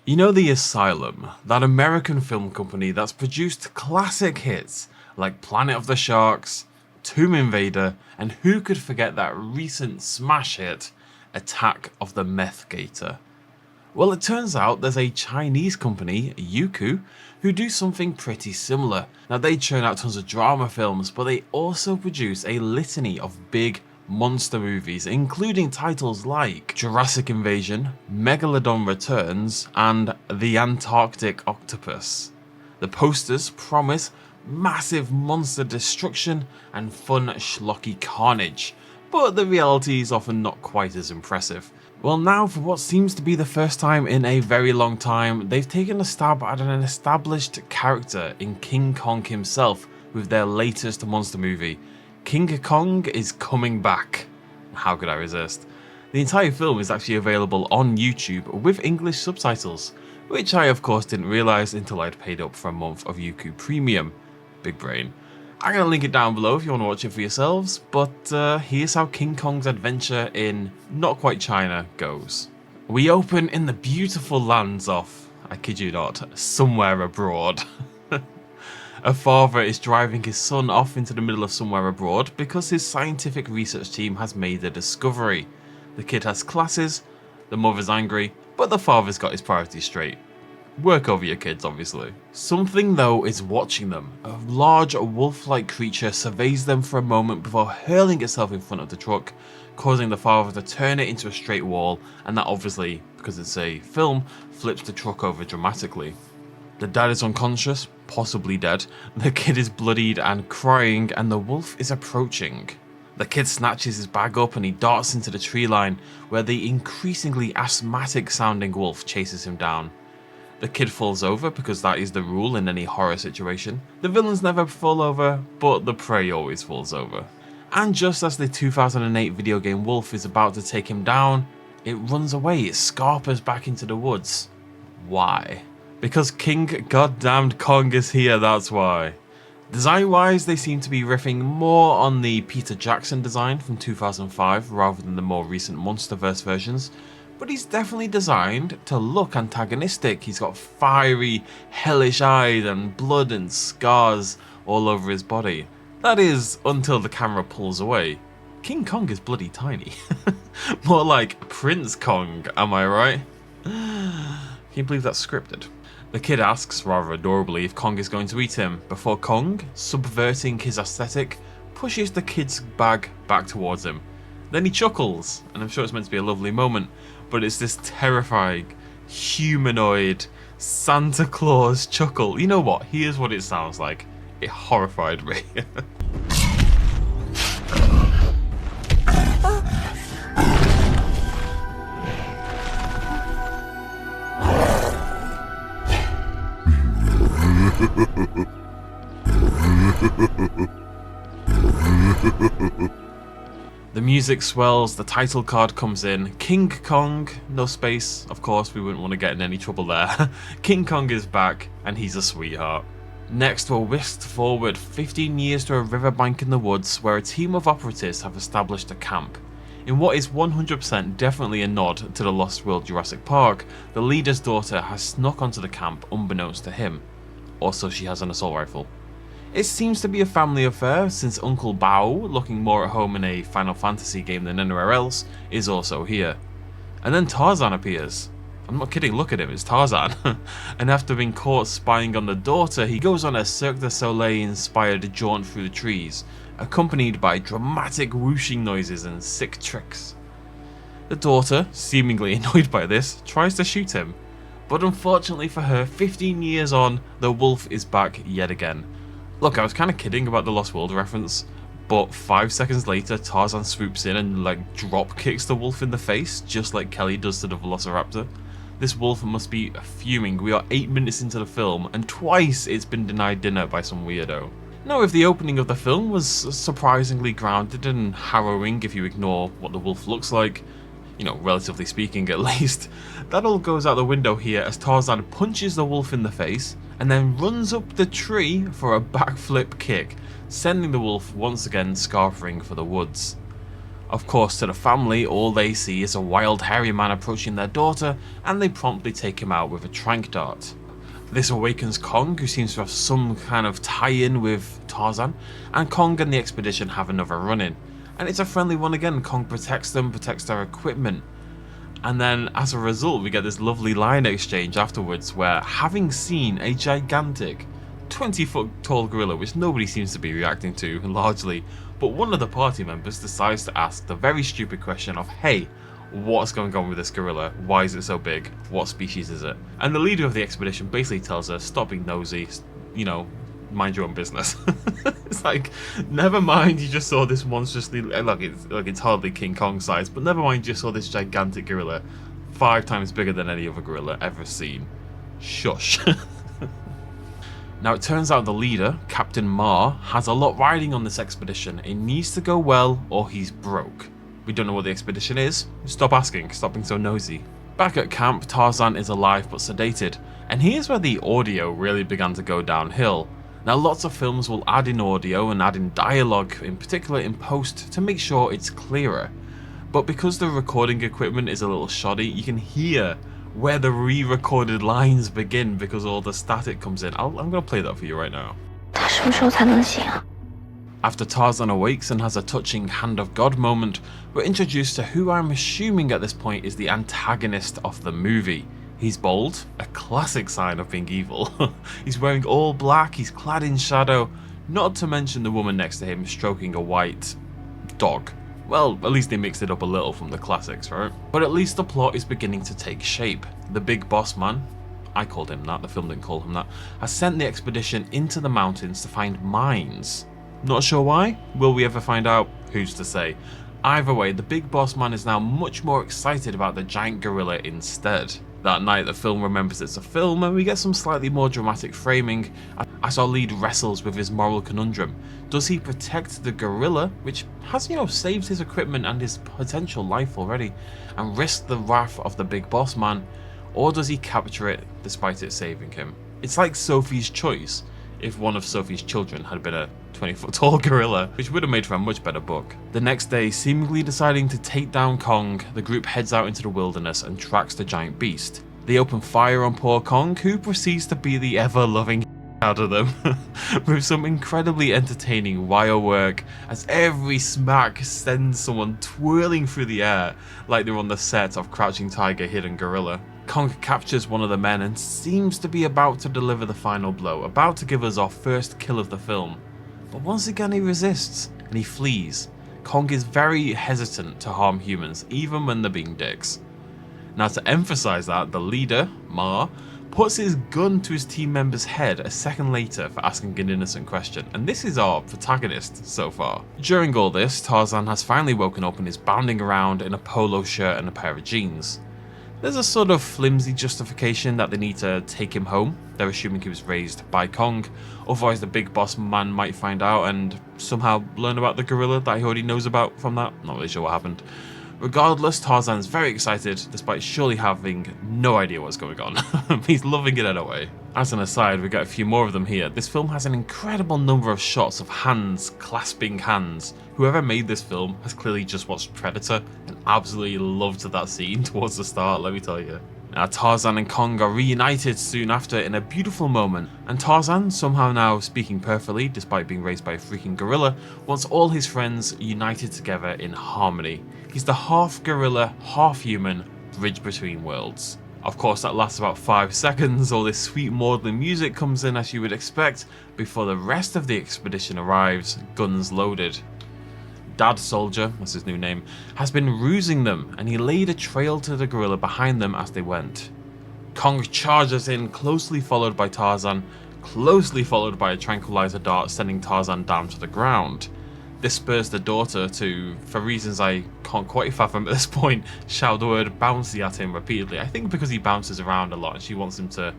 You know the Asylum, that American film company that's produced classic hits like Planet of the Sharks, Tomb Invader, and who could forget that recent smash hit, Attack of the Meth Gator? Well, it turns out there's a Chinese company, Youku, who do something pretty similar. Now they churn out tons of drama films, but they also produce a litany of big monster movies, including titles like Jurassic Invasion, Megalodon Returns, and The Antarctic Octopus. The posters promise massive monster destruction and fun schlocky carnage, but the reality is often not quite as impressive. Well, now for what seems to be the first time in a very long time, they've taken a stab at an established character in King Kong himself with their latest monster movie, King Kong Is Coming Back. How could I resist? The entire film is actually available on YouTube with English subtitles, which I of course didn't realise until I'd paid up for a month of Youku Premium. Big brain. I'm going to link it down below if you want to watch it for yourselves, but here's how King Kong's adventure in not quite China goes. We open in the beautiful lands of, I kid you not, somewhere abroad. A father is driving his son off into the middle of somewhere abroad because his scientific research team has made a discovery. The kid has classes, the mother's angry, but the father's got his priorities straight. Work over your kids, obviously. Something though is watching them. A large wolf-like creature surveys them for a moment before hurling itself in front of the truck, causing the father to turn it into a straight wall, and that obviously, because it's a film, flips the truck over dramatically. The dad is unconscious, possibly dead, the kid is bloodied and crying, and the wolf is approaching. The kid snatches his bag up and he darts into the tree line, where the increasingly asthmatic sounding wolf chases him down. The kid falls over because that is the rule in any horror situation. The villains never fall over, but the prey always falls over. And just as the 2008 video game Wolf is about to take him down, it runs away, it scarpers back into the woods. Why? Because King Goddamned Kong is here, that's why. Design wise, they seem to be riffing more on the Peter Jackson design from 2005 rather than the more recent Monsterverse versions. But he's definitely designed to look antagonistic. He's got fiery, hellish eyes and blood and scars all over his body. That is, until the camera pulls away. King Kong is bloody tiny. More like Prince Kong, am I right? Can you believe that's scripted? The kid asks, rather adorably, if Kong is going to eat him, before Kong, subverting his aesthetic, pushes the kid's bag back towards him. Then he chuckles, and I'm sure it's meant to be a lovely moment, but it's this terrifying, humanoid, Santa Claus chuckle. You know what? Here's what it sounds like. It horrified me. The music swells, the title card comes in, King Kong, no space, of course we wouldn't want to get in any trouble there. King Kong is back, and he's a sweetheart. Next we're whisked forward 15 years to a riverbank in the woods where a team of operatives have established a camp. In what is 100% definitely a nod to the Lost World Jurassic Park, the leader's daughter has snuck onto the camp unbeknownst to him. Also, she has an assault rifle. It seems to be a family affair since Uncle Bao, looking more at home in a Final Fantasy game than anywhere else, is also here. And then Tarzan appears. I'm not kidding, look at him, it's Tarzan. And after being caught spying on the daughter, he goes on a Cirque du Soleil inspired jaunt through the trees, accompanied by dramatic whooshing noises and sick tricks. The daughter, seemingly annoyed by this, tries to shoot him. But unfortunately for her, 15 years on, the wolf is back yet again. Look, I was kind of kidding about the Lost World reference, but 5 seconds later Tarzan swoops in and drop kicks the wolf in the face, just like Kelly does to the Velociraptor. This wolf must be fuming. We are 8 minutes into the film, and twice it's been denied dinner by some weirdo. Now, if the opening of the film was surprisingly grounded and harrowing if you ignore what the wolf looks like, you know, relatively speaking at least, that all goes out the window here as Tarzan punches the wolf in the face and then runs up the tree for a backflip kick, sending the wolf once again scarfering for the woods. Of course, to the family, all they see is a wild hairy man approaching their daughter, and they promptly take him out with a tranq dart. This awakens Kong, who seems to have some kind of tie-in with Tarzan, and Kong and the expedition have another run-in. And it's a friendly one again. Kong protects them, protects their equipment. And then as a result, we get this lovely line exchange afterwards where, having seen a gigantic 20-foot tall gorilla, which nobody seems to be reacting to largely, but one of the party members decides to ask the very stupid question of, hey, what's going on with this gorilla? Why is it so big? What species is it? And the leader of the expedition basically tells her, stop being nosy, mind your own business. It's like, never mind you just saw this monstrously, it's hardly King Kong size, but never mind you just saw this gigantic gorilla, 5 times bigger than any other gorilla ever seen. Shush. Now it turns out the leader, Captain Ma, has a lot riding on this expedition. It needs to go well or he's broke. We don't know what the expedition is. Stop asking, stop being so nosy. Back at camp, Tarzan is alive but sedated, and here's where the audio really began to go downhill. Now lots of films will add in audio and add in dialogue, in particular in post, to make sure it's clearer. But because the recording equipment is a little shoddy, you can hear where the re-recorded lines begin because all the static comes in. I'm going to play that for you right now. After Tarzan awakes and has a touching Hand of God moment, we're introduced to who I'm assuming at this point is the antagonist of the movie. He's bald, a classic sign of being evil. He's wearing all black, he's clad in shadow, not to mention the woman next to him stroking a white dog. Well, at least they mixed it up a little from the classics, right? But at least the plot is beginning to take shape. The big boss man, I called him that, the film didn't call him that, has sent the expedition into the mountains to find mines. Not sure why? Will we ever find out? Who's to say? Either way, the big boss man is now much more excited about the giant gorilla instead. That night, the film remembers it's a film, and we get some slightly more dramatic framing as our lead wrestles with his moral conundrum. Does he protect the gorilla, which has, saved his equipment and his potential life already, and risk the wrath of the big boss man, or does he capture it despite it saving him? It's like Sophie's Choice, if one of Sophie's children had been a 20-foot tall gorilla, which would have made for a much better book. The next day, seemingly deciding to take down Kong, the group heads out into the wilderness and tracks the giant beast. They open fire on poor Kong, who proceeds to be the ever-loving out of them, with some incredibly entertaining wire work as every smack sends someone twirling through the air like they're on the set of Crouching Tiger, Hidden Gorilla. Kong captures one of the men and seems to be about to deliver the final blow, about to give us our first kill of the film. But once again he resists, and he flees. Kong is very hesitant to harm humans, even when they're being dicks. Now to emphasize that, the leader, Ma, puts his gun to his team member's head a second later for asking an innocent question, and this is our protagonist so far. During all this, Tarzan has finally woken up and is bounding around in a polo shirt and a pair of jeans. There's a sort of flimsy justification that they need to take him home. They're assuming he was raised by Kong, otherwise the big boss man might find out and somehow learn about the gorilla that he already knows about from that. Not really sure what happened. Regardless, Tarzan's very excited, despite surely having no idea what's going on. He's loving it anyway. As an aside, we get a few more of them here. This film has an incredible number of shots of hands clasping hands. Whoever made this film has clearly just watched Predator and absolutely loved that scene towards the start, let me tell you. Now, Tarzan and Kong are reunited soon after in a beautiful moment, and Tarzan, somehow now speaking perfectly despite being raised by a freaking gorilla, wants all his friends united together in harmony. He's the half gorilla, half human bridge between worlds. Of course, that lasts about 5 seconds. All this sweet maudlin music comes in as you would expect before the rest of the expedition arrives, guns loaded. Dad Soldier, that's his new name, has been rusing them, and he laid a trail to the gorilla behind them as they went. Kong charges in, closely followed by Tarzan, closely followed by a tranquilizer dart sending Tarzan down to the ground. This spurs the daughter to, for reasons I can't quite fathom at this point, shout the word bouncy at him repeatedly. I think because he bounces around a lot and she wants him to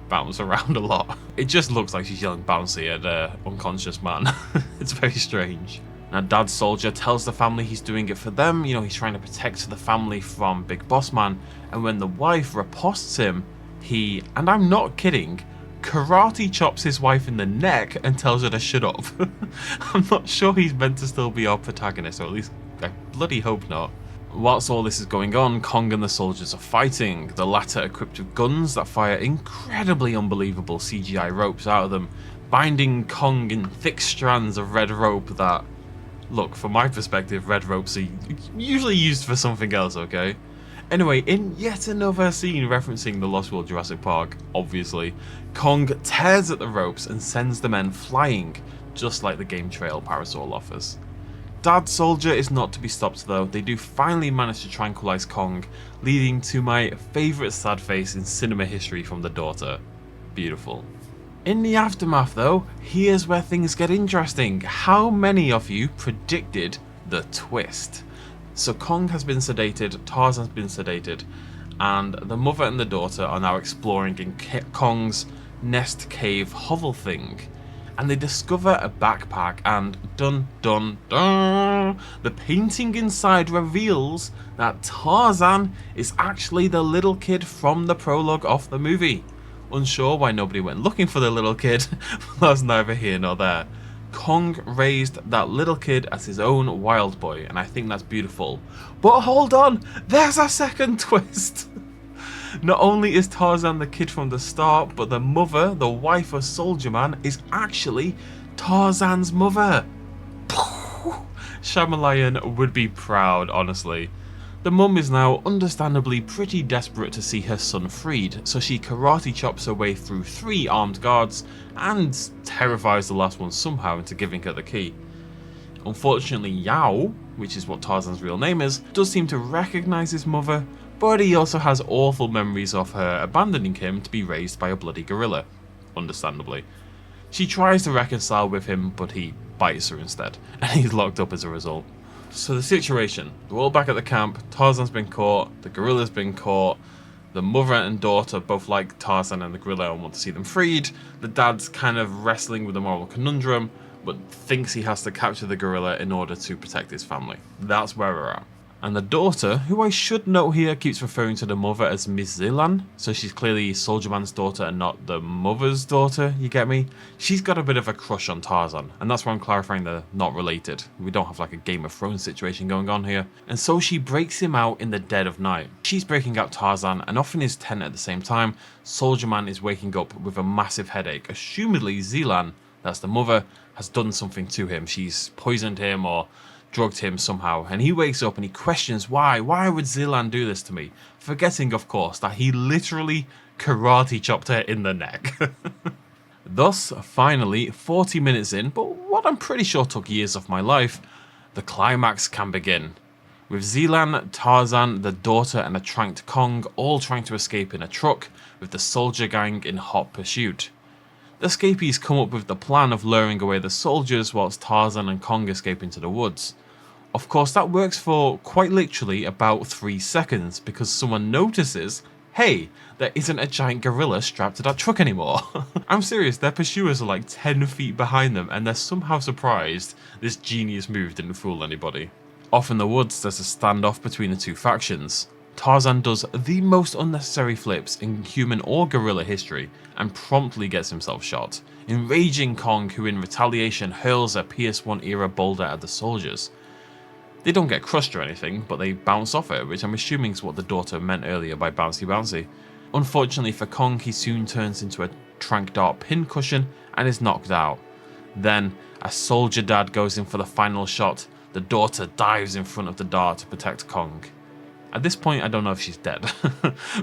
bounce around a lot. It just looks like she's yelling bouncy at an unconscious man. It's very strange. Now, Dad Soldier tells the family he's doing it for them. He's trying to protect the family from Big Boss Man. And when the wife riposts him, he, and I'm not kidding, karate chops his wife in the neck and tells her to shut up. I'm not sure he's meant to still be our protagonist, or at least I bloody hope not. Whilst all this is going on, Kong and the soldiers are fighting, the latter equipped with guns that fire incredibly unbelievable CGI ropes out of them, binding Kong in thick strands of red rope that, look, from my perspective, red ropes are usually used for something else, okay? Anyway, in yet another scene referencing the Lost World Jurassic Park, obviously, Kong tears at the ropes and sends the men flying, just like the game trail Parasol offers. Dad Soldier is not to be stopped though. They do finally manage to tranquilize Kong, leading to my favourite sad face in cinema history from the daughter. Beautiful. In the aftermath though, here's where things get interesting. How many of you predicted the twist? So Kong has been sedated, Tarzan's been sedated, and the mother and the daughter are now exploring in Kong's nest cave hovel thing. And they discover a backpack and dun dun dun, the painting inside reveals that Tarzan is actually the little kid from the prologue of the movie. Unsure why nobody went looking for the little kid, that's neither here nor there. Kong raised that little kid as his own wild boy, and I think that's beautiful. But hold on, there's a second twist. Not only is Tarzan the kid from the start, but the mother, the wife of Soldier Man, is actually Tarzan's mother. Shyamalan would be proud, honestly. The mum is now understandably pretty desperate to see her son freed, so she karate chops her way through 3 armed guards and terrifies the last one somehow into giving her the key. Unfortunately, Yao, which is what Tarzan's real name is, does seem to recognise his mother, but he also has awful memories of her abandoning him to be raised by a bloody gorilla, understandably. She tries to reconcile with him, but he bites her instead, and he's locked up as a result. So the situation, they're all back at the camp, Tarzan's been caught, the gorilla's been caught, the mother and daughter both like Tarzan and the gorilla and want to see them freed, the dad's kind of wrestling with a moral conundrum, but thinks he has to capture the gorilla in order to protect his family. That's where we're at. And the daughter, who I should note here keeps referring to the mother as Miss Zilan, so she's clearly Soldier Man's daughter and not the mother's daughter, you get me? She's got a bit of a crush on Tarzan, and that's why I'm clarifying they're not related. We don't have like a Game of Thrones situation going on here. And so she breaks him out in the dead of night. She's breaking out Tarzan, and off in his tent at the same time, Soldier Man is waking up with a massive headache. Assumedly Zilan, that's the mother, has done something to him. She's poisoned him or drugged him somehow, and he wakes up and he questions why would Zilan do this to me, forgetting of course that he literally karate chopped her in the neck. Thus, finally, 40 minutes in, but what I'm pretty sure took years of my life, the climax can begin. With Zilan, Tarzan, the daughter and a tranked Kong all trying to escape in a truck, with the soldier gang in hot pursuit. The escapees come up with the plan of luring away the soldiers whilst Tarzan and Kong escape into the woods. Of course, that works for quite literally about 3 seconds because someone notices, hey, there isn't a giant gorilla strapped to that truck anymore. I'm serious, their pursuers are like 10 feet behind them and they're somehow surprised this genius move didn't fool anybody. Off in the woods, there's a standoff between the 2 factions. Tarzan does the most unnecessary flips in human or gorilla history and promptly gets himself shot, enraging Kong, who in retaliation hurls a PS1 era boulder at the soldiers. They don't get crushed or anything, but they bounce off it, which I'm assuming is what the daughter meant earlier by bouncy bouncy. Unfortunately for Kong, he soon turns into a trank dart pincushion and is knocked out. Then, as Soldier Dad goes in for the final shot, the daughter dives in front of the dart to protect Kong. At this point, I don't know if she's dead,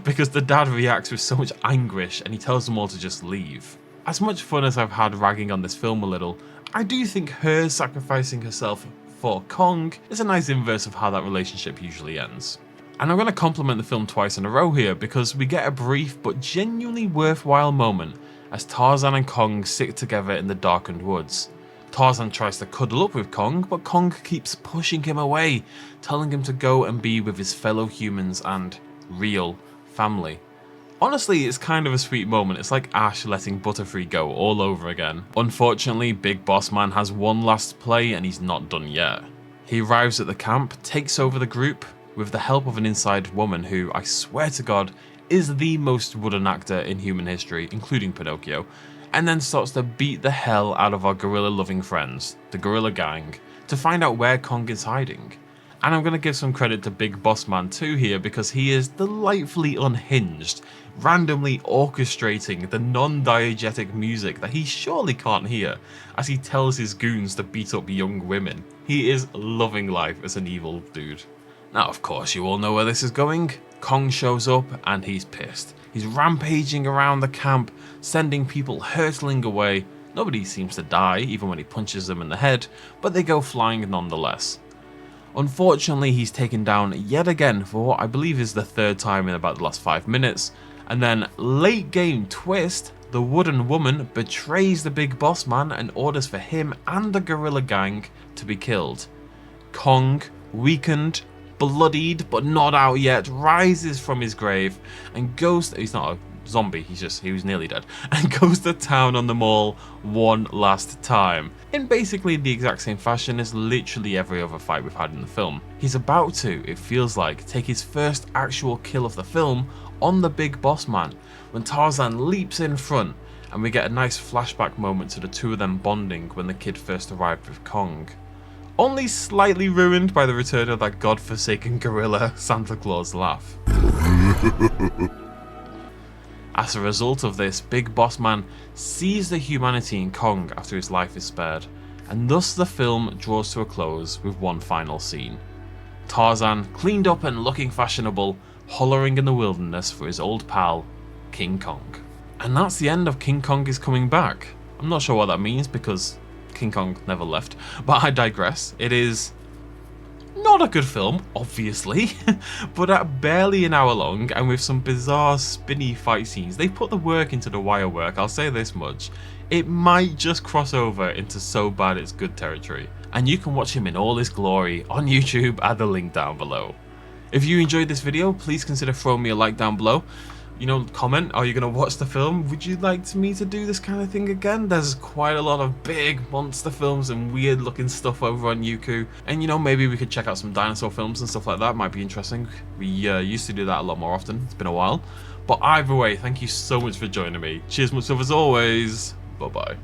because the dad reacts with so much anguish and he tells them all to just leave. As much fun as I've had ragging on this film a little, I do think her sacrificing herself for Kong is a nice inverse of how that relationship usually ends. And I'm going to compliment the film twice in a row here because we get a brief but genuinely worthwhile moment as Tarzan and Kong sit together in the darkened woods. Tarzan tries to cuddle up with Kong, but Kong keeps pushing him away, telling him to go and be with his fellow humans and real family. Honestly, it's kind of a sweet moment. It's like Ash letting Butterfree go all over again. Unfortunately, Big Boss Man has one last play and he's not done yet. He arrives at the camp, takes over the group with the help of an inside woman who, I swear to God, is the most wooden actor in human history, including Pinocchio, and then starts to beat the hell out of our gorilla-loving friends, the gorilla gang, to find out where Kong is hiding. And I'm going to give some credit to Big Boss Man too here, because he is delightfully unhinged, randomly orchestrating the non-diegetic music that he surely can't hear as he tells his goons to beat up young women. He is loving life as an evil dude. Now, of course, you all know where this is going. Kong shows up and he's pissed. He's rampaging around the camp, sending people hurtling away. Nobody seems to die, even when he punches them in the head, but they go flying nonetheless. Unfortunately, he's taken down yet again for what I believe is the third time in about the last 5 minutes, and then late game twist, the wooden woman betrays the big boss man and orders for him and the gorilla gang to be killed. Kong, weakened, bloodied but not out yet, rises from his grave and goes, he's not a zombie, he was nearly dead, and goes to town on them all one last time, in basically the exact same fashion as literally every other fight we've had in the film. He's about to, it feels like, take his first actual kill of the film on the big boss man, when Tarzan leaps in front, and we get a nice flashback moment to the two of them bonding when the kid first arrived with Kong. Only slightly ruined by the return of that godforsaken gorilla Santa Claus laugh. As a result of this, Big Boss Man sees the humanity in Kong after his life is spared, and thus the film draws to a close with one final scene. Tarzan, cleaned up and looking fashionable, hollering in the wilderness for his old pal, King Kong. And that's the end of King Kong Is Coming Back. I'm not sure what that means because King Kong never left, but I digress. It is not a good film, obviously, but at barely an hour long and with some bizarre spinny fight scenes. They put the work into the wire work, I'll say this much. It might just cross over into so bad it's good territory. And you can watch him in all his glory on YouTube at the link down below. If you enjoyed this video, please consider throwing me a like down below. You know, comment, are you going to watch the film? Would you like me to do this kind of thing again? There's quite a lot of big monster films and weird looking stuff over on Youku. And you know, maybe we could check out some dinosaur films and stuff like that. Might be interesting. We used to do that a lot more often. It's been a while. But either way, thank you so much for joining me. Cheers, much love as always. Bye-bye.